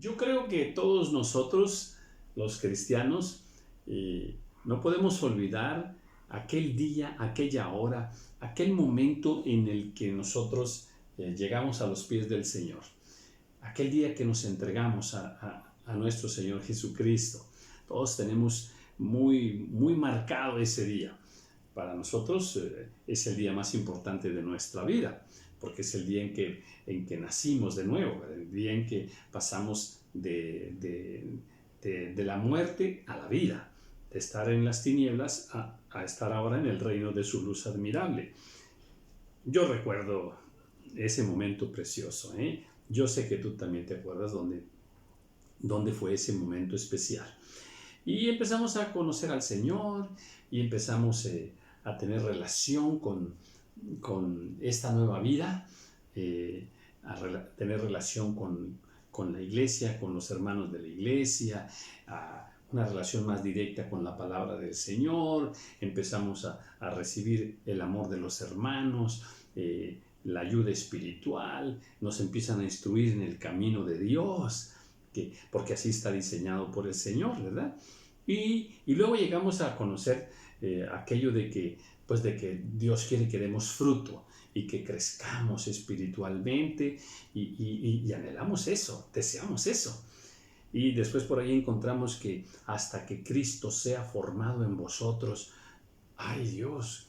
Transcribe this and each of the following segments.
Yo creo que todos nosotros, los cristianos, no podemos olvidar aquel día, aquella hora, aquel momento en el que nosotros llegamos a los pies del Señor. Aquel día que nos entregamos a nuestro Señor Jesucristo. Todos tenemos muy marcado ese día. Para nosotros es el día más importante de nuestra vida, porque es el día en que nacimos de nuevo, el día en que pasamos de la muerte a la vida, de estar en las tinieblas a estar ahora en el reino de su luz admirable. Yo recuerdo ese momento precioso, ¿eh? Yo sé que tú también te acuerdas dónde fue ese momento especial. Y empezamos a conocer al Señor y empezamos a tener relación con esta nueva vida, tener relación con la iglesia, con los hermanos de la iglesia, una relación más directa con la palabra del Señor. Empezamos a recibir el amor de los hermanos, la ayuda espiritual, nos empiezan a instruir en el camino de Dios, porque así está diseñado por el Señor, ¿verdad? Y luego llegamos a conocer aquello de que Dios quiere que demos fruto y que crezcamos espiritualmente y anhelamos eso, deseamos eso. Y después por ahí encontramos que hasta que Cristo sea formado en vosotros, ¡ay Dios!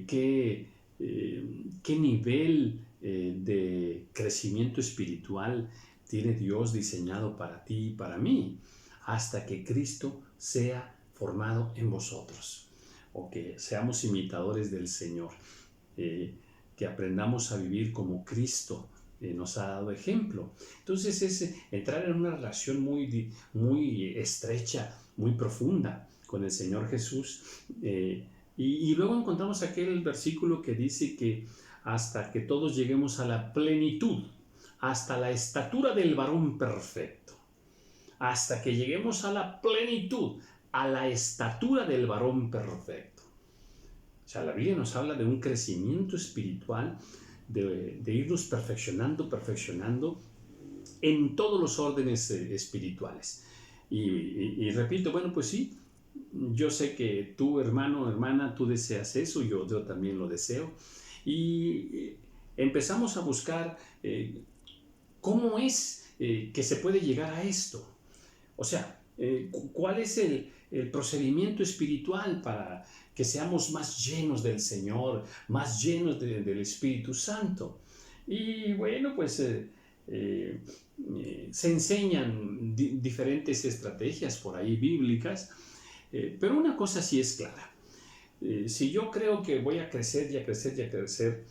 ¿Qué nivel de crecimiento espiritual tiene Dios diseñado para ti y para mí? Hasta que Cristo sea formado en vosotros, o que seamos imitadores del Señor, que aprendamos a vivir como Cristo nos ha dado ejemplo. Entonces es entrar en una relación muy estrecha, muy profunda con el Señor Jesús. Y luego encontramos aquel versículo que dice que hasta que todos lleguemos a la plenitud, hasta la estatura del varón perfecto, hasta que lleguemos a la plenitud, a la estatura del varón perfecto. O sea, la Biblia nos habla de un crecimiento espiritual, de irnos perfeccionando en todos los órdenes espirituales. Y repito, bueno, pues sí, yo sé que tú, hermano, hermana, tú deseas eso, yo también lo deseo. Y empezamos a buscar cómo es que se puede llegar a esto. O sea, ¿cuál es el procedimiento espiritual para que seamos más llenos del Señor, más llenos del Espíritu Santo? Y bueno, pues se enseñan diferentes estrategias por ahí bíblicas, pero una cosa sí es clara. Si yo creo que voy a crecer y a crecer y a crecer,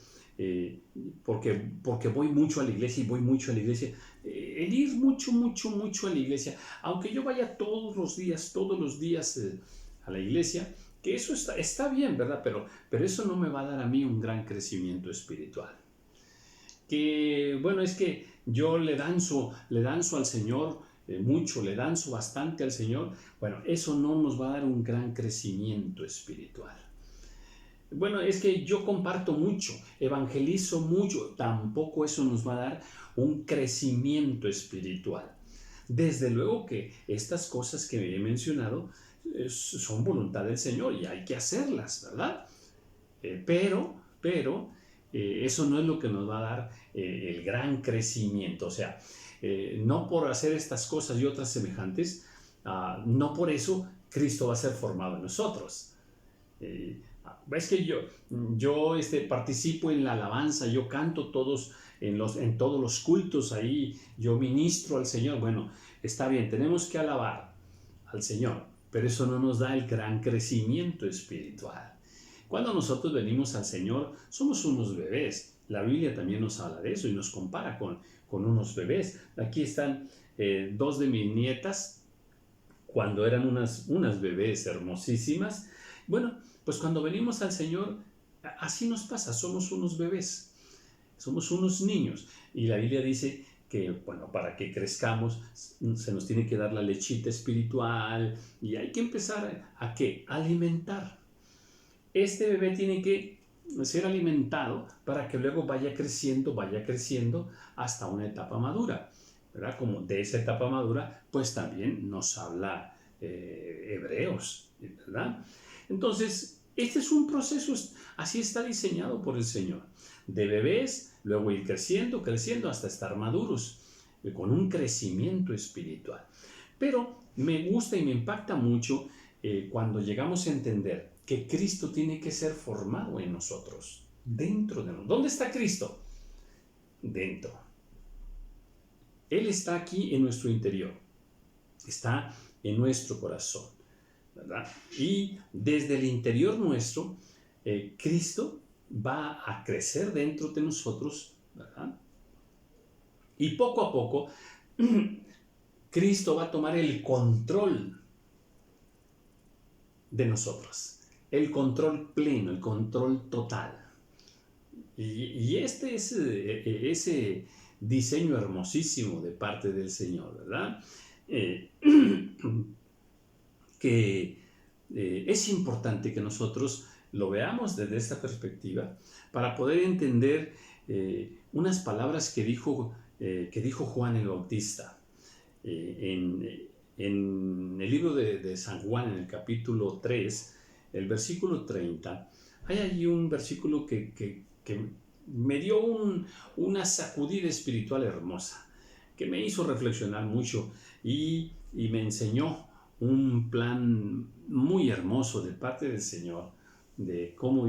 porque voy mucho a la iglesia y voy mucho a la iglesia, el ir mucho a la iglesia, aunque yo vaya todos los días a la iglesia, que eso está bien, ¿verdad? Pero eso no me va a dar a mí un gran crecimiento espiritual. Que bueno, es que yo le danzo al Señor mucho, le danzo bastante al Señor. Bueno, eso no nos va a dar un gran crecimiento espiritual. Bueno, es que yo comparto mucho, evangelizo mucho, tampoco eso nos va a dar un crecimiento espiritual. Desde luego que estas cosas que he mencionado son voluntad del Señor y hay que hacerlas, ¿verdad? Pero eso no es lo que nos va a dar el gran crecimiento. O sea, no por hacer estas cosas y otras semejantes, no por eso Cristo va a ser formado en nosotros. Es que yo participo en la alabanza, yo canto en todos los cultos ahí, yo ministro al Señor. Bueno, está bien, tenemos que alabar al Señor, pero eso no nos da el gran crecimiento espiritual. Cuando nosotros venimos al Señor, somos unos bebés. La Biblia también nos habla de eso y nos compara con unos bebés. Aquí están dos de mis nietas, cuando eran unas bebés hermosísimas. Bueno, pues cuando venimos al Señor, así nos pasa, somos unos bebés, somos unos niños. Y la Biblia dice que, bueno, para que crezcamos, se nos tiene que dar la lechita espiritual y hay que empezar ¿a qué? A alimentar. Este bebé tiene que ser alimentado para que luego vaya creciendo hasta una etapa madura. ¿verdad? Como de esa etapa madura, pues también nos habla Hebreos, ¿verdad? Entonces, este es un proceso, así está diseñado por el Señor. De bebés, luego ir creciendo, creciendo hasta estar maduros, con un crecimiento espiritual. Pero me gusta y me impacta mucho cuando llegamos a entender que Cristo tiene que ser formado en nosotros, dentro de nosotros. ¿Dónde está Cristo? Dentro. Él está aquí en nuestro interior, está en nuestro corazón, ¿verdad? Y desde el interior nuestro, Cristo va a crecer dentro de nosotros, ¿verdad? Y poco a poco, Cristo va a tomar el control de nosotros, el control pleno, el control total. Y este es ese diseño hermosísimo de parte del Señor, ¿verdad? Que es importante que nosotros lo veamos desde esta perspectiva para poder entender unas palabras que dijo Juan el Bautista en el libro de San Juan, en el capítulo 3, el versículo 30. Hay allí un versículo que me dio una sacudida espiritual hermosa, que me hizo reflexionar mucho y me enseñó un plan muy hermoso de parte del Señor de cómo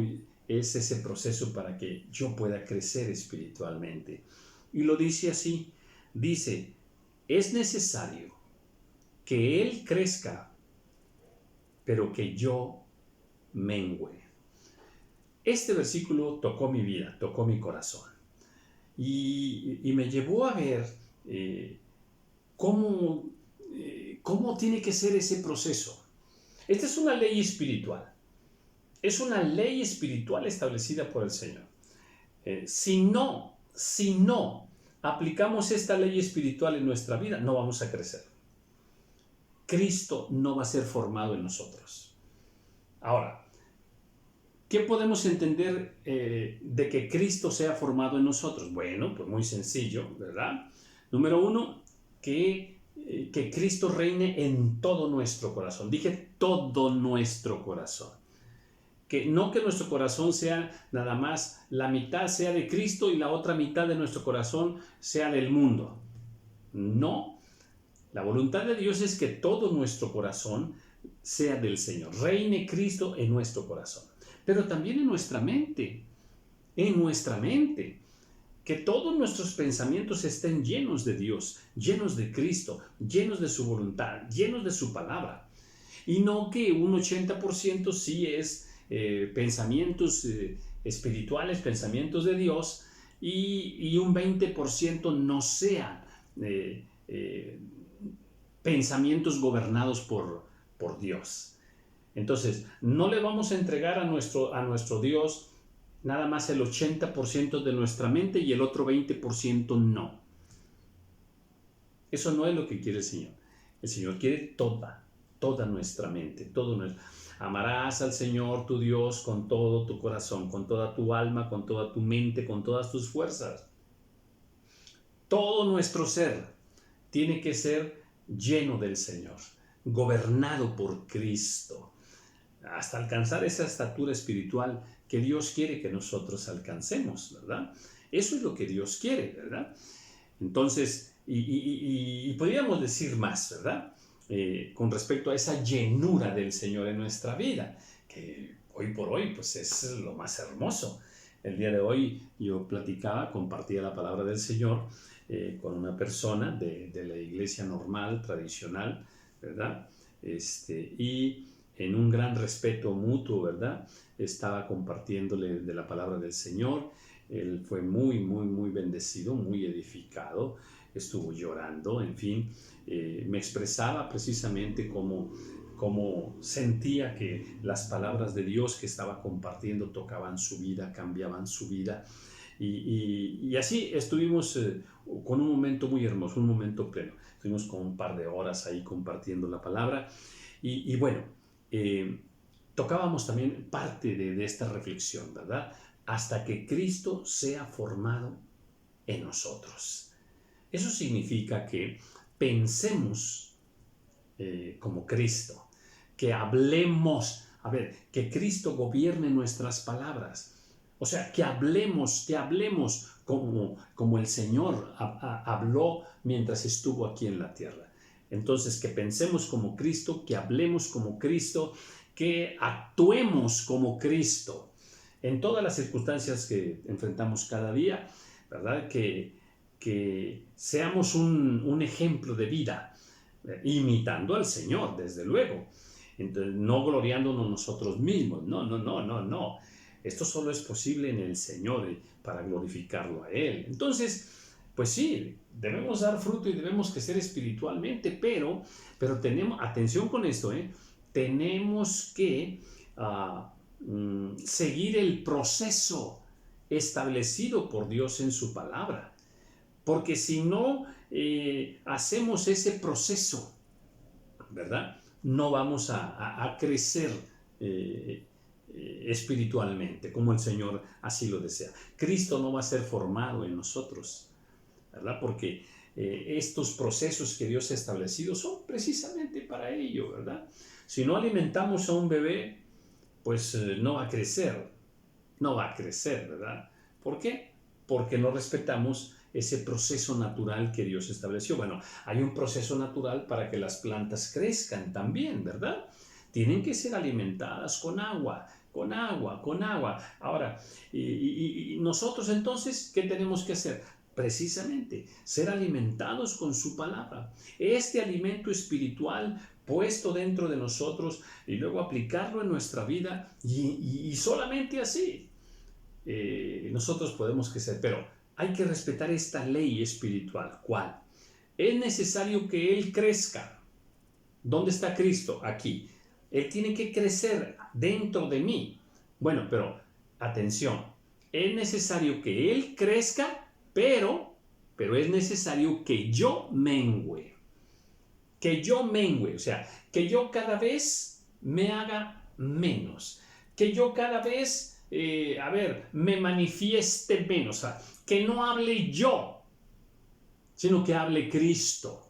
es ese proceso para que yo pueda crecer espiritualmente. Y lo dice así, dice, es necesario que Él crezca, pero que yo mengüe. Este versículo tocó mi vida, tocó mi corazón y me llevó a ver cómo tiene que ser ese proceso. Esta es una ley espiritual. Es una ley espiritual establecida por el Señor. Si no aplicamos esta ley espiritual en nuestra vida, no vamos a crecer. Cristo no va a ser formado en nosotros. Ahora, ¿qué podemos entender de que Cristo sea formado en nosotros? Bueno, pues muy sencillo, ¿verdad? Número uno, que Cristo reine en todo nuestro corazón. Dije todo nuestro corazón. Que no que nuestro corazón sea nada más, la mitad sea de Cristo y la otra mitad de nuestro corazón sea del mundo. No. La voluntad de Dios es que todo nuestro corazón sea del Señor. Reine Cristo en nuestro corazón. Pero también en nuestra mente. En nuestra mente. Que todos nuestros pensamientos estén llenos de Dios, llenos de Cristo, llenos de su voluntad, llenos de su palabra. Y no que un 80% sí es pensamientos espirituales, pensamientos de Dios, y un 20% no sean pensamientos gobernados por Dios. Entonces, no le vamos a entregar a nuestro Dios nada más el 80% de nuestra mente y el otro 20% no. Eso no es lo que quiere el Señor. El Señor quiere toda nuestra mente, todo nuestro. Amarás al Señor tu Dios con todo tu corazón, con toda tu alma, con toda tu mente, con todas tus fuerzas. Todo nuestro ser tiene que ser lleno del Señor, gobernado por Cristo, hasta alcanzar esa estatura espiritual que Dios quiere que nosotros alcancemos, ¿verdad? Eso es lo que Dios quiere, ¿verdad? Entonces, y podríamos decir más, ¿verdad? Con respecto a esa llenura del Señor en nuestra vida, que hoy por hoy pues es lo más hermoso. El día de hoy yo compartía la palabra del Señor con una persona de la iglesia normal, tradicional, ¿verdad? Y en un gran respeto mutuo, ¿verdad? Estaba compartiéndole de la palabra del Señor. Él fue muy, muy, muy bendecido, muy edificado, estuvo llorando, en fin, me expresaba precisamente cómo sentía que las palabras de Dios que estaba compartiendo tocaban su vida, cambiaban su vida. Y así estuvimos con un momento muy hermoso, un momento pleno. Estuvimos con un par de horas ahí compartiendo la palabra. Y bueno, tocábamos también parte de esta reflexión, ¿verdad? Hasta que Cristo sea formado en nosotros. Eso significa que pensemos como Cristo, que hablemos, que Cristo gobierne nuestras palabras. O sea, que hablemos como el Señor habló mientras estuvo aquí en la tierra. Entonces, que pensemos como Cristo, que hablemos como Cristo, que actuemos como Cristo en todas las circunstancias que enfrentamos cada día, ¿verdad? Que seamos un ejemplo de vida, imitando al Señor, desde luego. Entonces, no gloriándonos nosotros mismos, no. Esto solo es posible en el Señor para glorificarlo a Él. Entonces, pues sí, debemos dar fruto y debemos crecer espiritualmente, pero tenemos, atención con esto, tenemos que seguir el proceso establecido por Dios en su palabra. Porque si no hacemos ese proceso, ¿verdad? No vamos a crecer espiritualmente, como el Señor así lo desea. Cristo no va a ser formado en nosotros, ¿verdad? Porque estos procesos que Dios ha establecido son precisamente para ello, ¿verdad? Si no alimentamos a un bebé, pues no va a crecer, ¿verdad? ¿Por qué? Porque no respetamos ese proceso natural que Dios estableció. Bueno, hay un proceso natural para que las plantas crezcan también, ¿verdad? Tienen que ser alimentadas con agua. Ahora, y nosotros entonces, ¿qué tenemos que hacer? Precisamente, ser alimentados con su palabra. Este alimento espiritual puesto dentro de nosotros y luego aplicarlo en nuestra vida y solamente así nosotros podemos crecer. Pero hay que respetar esta ley espiritual. ¿Cuál? Es necesario que Él crezca. ¿Dónde está Cristo? Aquí. Él tiene que crecer dentro de mí. Bueno, pero atención, es necesario que Él crezca, pero es necesario que yo mengüe. O sea, que yo cada vez me haga menos. Que yo cada vez, me manifieste menos. O sea, que no hable yo, sino que hable Cristo.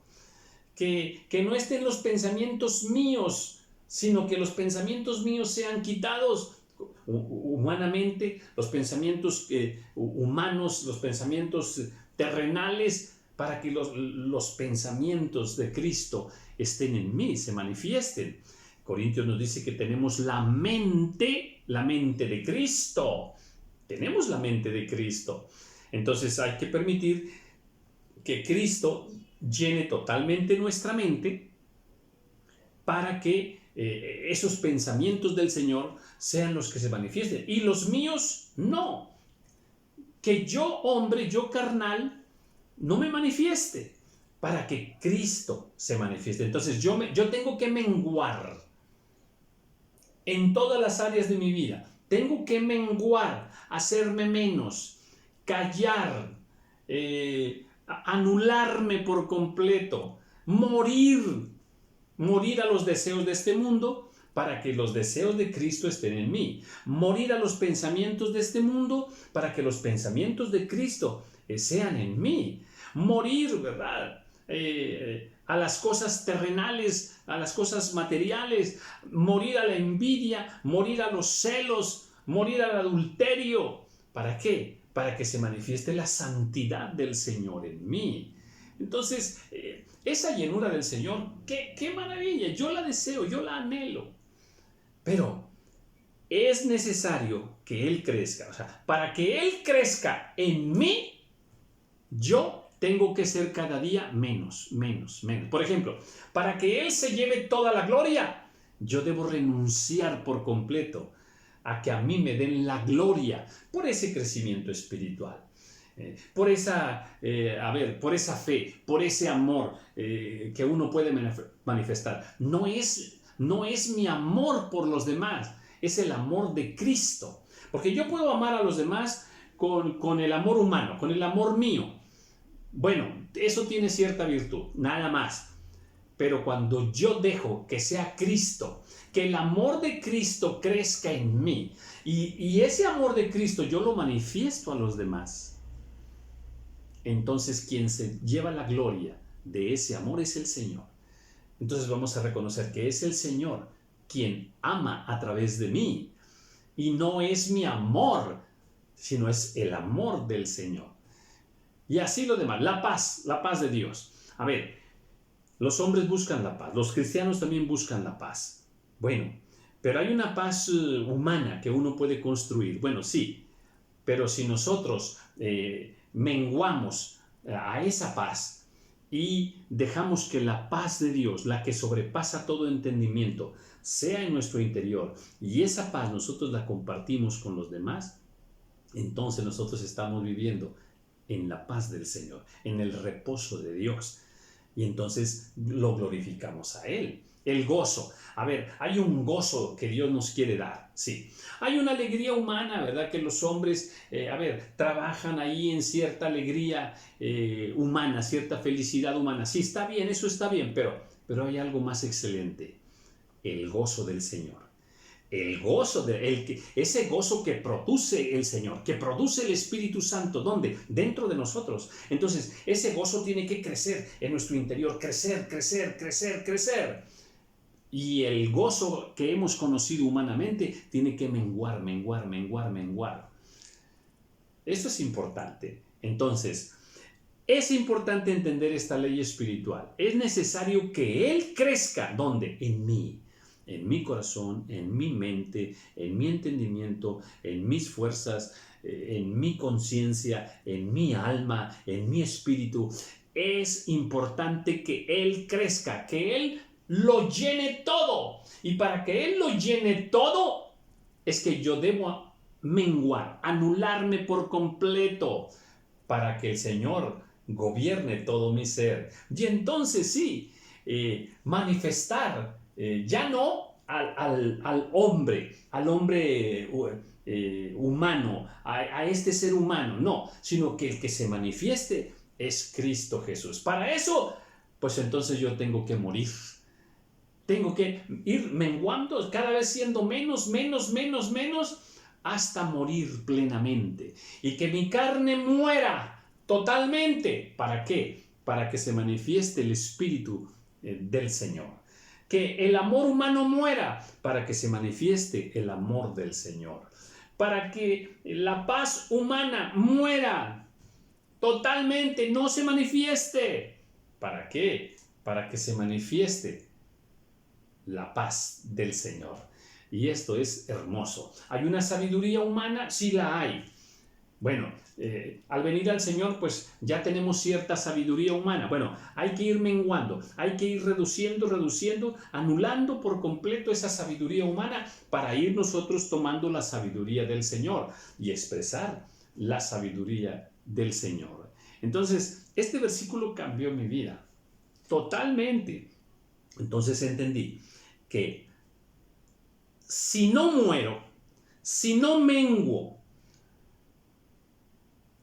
Que no estén los pensamientos míos, sino que los pensamientos míos sean quitados humanamente, los pensamientos humanos, los pensamientos terrenales, para que los pensamientos de Cristo estén en mí, se manifiesten. Corintios nos dice que tenemos la mente de Cristo. Tenemos la mente de Cristo. Entonces hay que permitir que Cristo llene totalmente nuestra mente para que esos pensamientos del Señor sean los que se manifiesten. Y los míos no. Que yo, hombre, yo carnal, no me manifieste para que Cristo se manifieste. Entonces yo tengo que menguar en todas las áreas de mi vida. Tengo que menguar, hacerme menos, callar, anularme por completo, morir a los deseos de este mundo para que los deseos de Cristo estén en mí, morir a los pensamientos de este mundo para que los pensamientos de Cristo sean en mí, morir, ¿verdad? A las cosas terrenales, a las cosas materiales, morir a la envidia, morir a los celos, morir al adulterio. ¿Para qué? Para que se manifieste la santidad del Señor en mí. Entonces, esa llenura del Señor, qué maravilla, yo la deseo, yo la anhelo, pero es necesario que Él crezca. O sea, para que Él crezca en mí, yo tengo que ser cada día menos. Por ejemplo, para que Él se lleve toda la gloria, yo debo renunciar por completo a que a mí me den la gloria por ese crecimiento espiritual. Por esa fe, por ese amor que uno puede manifestar. No es mi amor por los demás, es el amor de Cristo. Porque yo puedo amar a los demás con el amor humano, con el amor mío. Bueno, eso tiene cierta virtud, nada más. Pero cuando yo dejo que sea Cristo, que el amor de Cristo crezca en mí, y ese amor de Cristo yo lo manifiesto a los demás. entonces quien se lleva la gloria de ese amor es el Señor. Entonces vamos a reconocer que es el Señor quien ama a través de mí. Y no es mi amor, sino es el amor del Señor. Y así lo demás, la paz de Dios. A ver, los hombres buscan la paz, los cristianos también buscan la paz. Bueno, pero hay una paz humana que uno puede construir. Bueno, sí, pero si nosotros menguamos a esa paz y dejamos que la paz de Dios, la que sobrepasa todo entendimiento, sea en nuestro interior, y esa paz nosotros la compartimos con los demás, entonces nosotros estamos viviendo en la paz del Señor, en el reposo de Dios, y entonces lo glorificamos a Él. El gozo. A ver, hay un gozo que Dios nos quiere dar, sí. Hay una alegría humana, ¿verdad? Que los hombres, trabajan ahí en cierta alegría humana, cierta felicidad humana. Sí, está bien, eso está bien, pero hay algo más excelente. El gozo del Señor. El gozo, ese gozo que produce el Señor, que produce el Espíritu Santo, ¿dónde? Dentro de nosotros. Entonces, ese gozo tiene que crecer en nuestro interior, crecer, crecer, crecer, crecer. Y el gozo que hemos conocido humanamente tiene que menguar, menguar, menguar, menguar. Esto es importante. Entonces, es importante entender esta ley espiritual. Es necesario que Él crezca. ¿Dónde? En mí. En mi corazón, en mi mente, en mi entendimiento, en mis fuerzas, en mi conciencia, en mi alma, en mi espíritu. Es importante que Él crezca, que Él lo llene todo. Y para que Él lo llene todo, es que yo debo menguar, anularme por completo, para que el Señor gobierne todo mi ser. Y entonces sí, manifestar, ya no al hombre humano, a este ser humano, no, sino que el que se manifieste es Cristo Jesús. Para eso, pues entonces yo tengo que morir. Tengo que ir menguando, cada vez siendo menos, menos, menos, menos, hasta morir plenamente. Y que mi carne muera totalmente. ¿Para qué? Para que se manifieste el Espíritu del Señor. Que el amor humano muera para que se manifieste el amor del Señor. Para que la paz humana muera totalmente, no se manifieste. ¿Para qué? Para que se manifieste la paz del Señor. Y esto es hermoso. ¿Hay una sabiduría humana? Sí la hay. Bueno, al venir al Señor, pues ya tenemos cierta sabiduría humana. Bueno, hay que ir menguando, hay que ir reduciendo, reduciendo, anulando por completo esa sabiduría humana para ir nosotros tomando la sabiduría del Señor y expresar la sabiduría del Señor. Entonces, este versículo cambió mi vida totalmente. Entonces entendí que si no muero, si no menguo,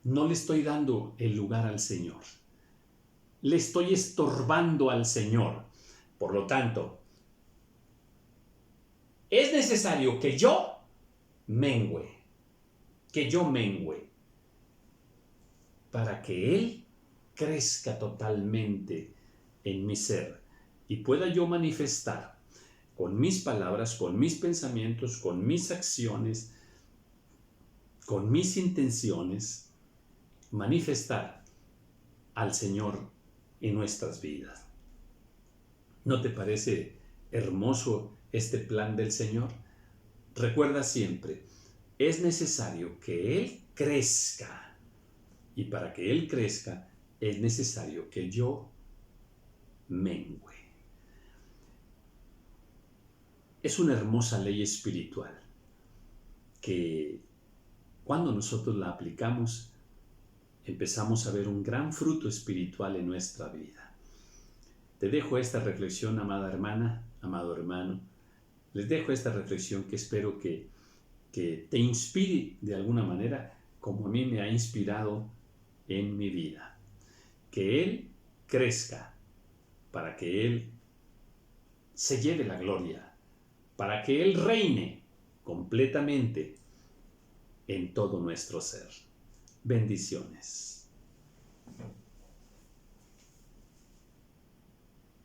no le estoy dando el lugar al Señor. Le estoy estorbando al Señor. Por lo tanto, es necesario que yo mengüe, para que Él crezca totalmente en mi ser y pueda yo manifestar con mis palabras, con mis pensamientos, con mis acciones, con mis intenciones, manifestar al Señor en nuestras vidas. ¿No te parece hermoso este plan del Señor? Recuerda siempre, es necesario que Él crezca, y para que Él crezca es necesario que yo mengüe. Es una hermosa ley espiritual que cuando nosotros la aplicamos empezamos a ver un gran fruto espiritual en nuestra vida. Te dejo esta reflexión, amada hermana, amado hermano. Les dejo esta reflexión que espero que te inspire de alguna manera como a mí me ha inspirado en mi vida. Que Él crezca para que Él se lleve la gloria, para que Él reine completamente en todo nuestro ser. Bendiciones.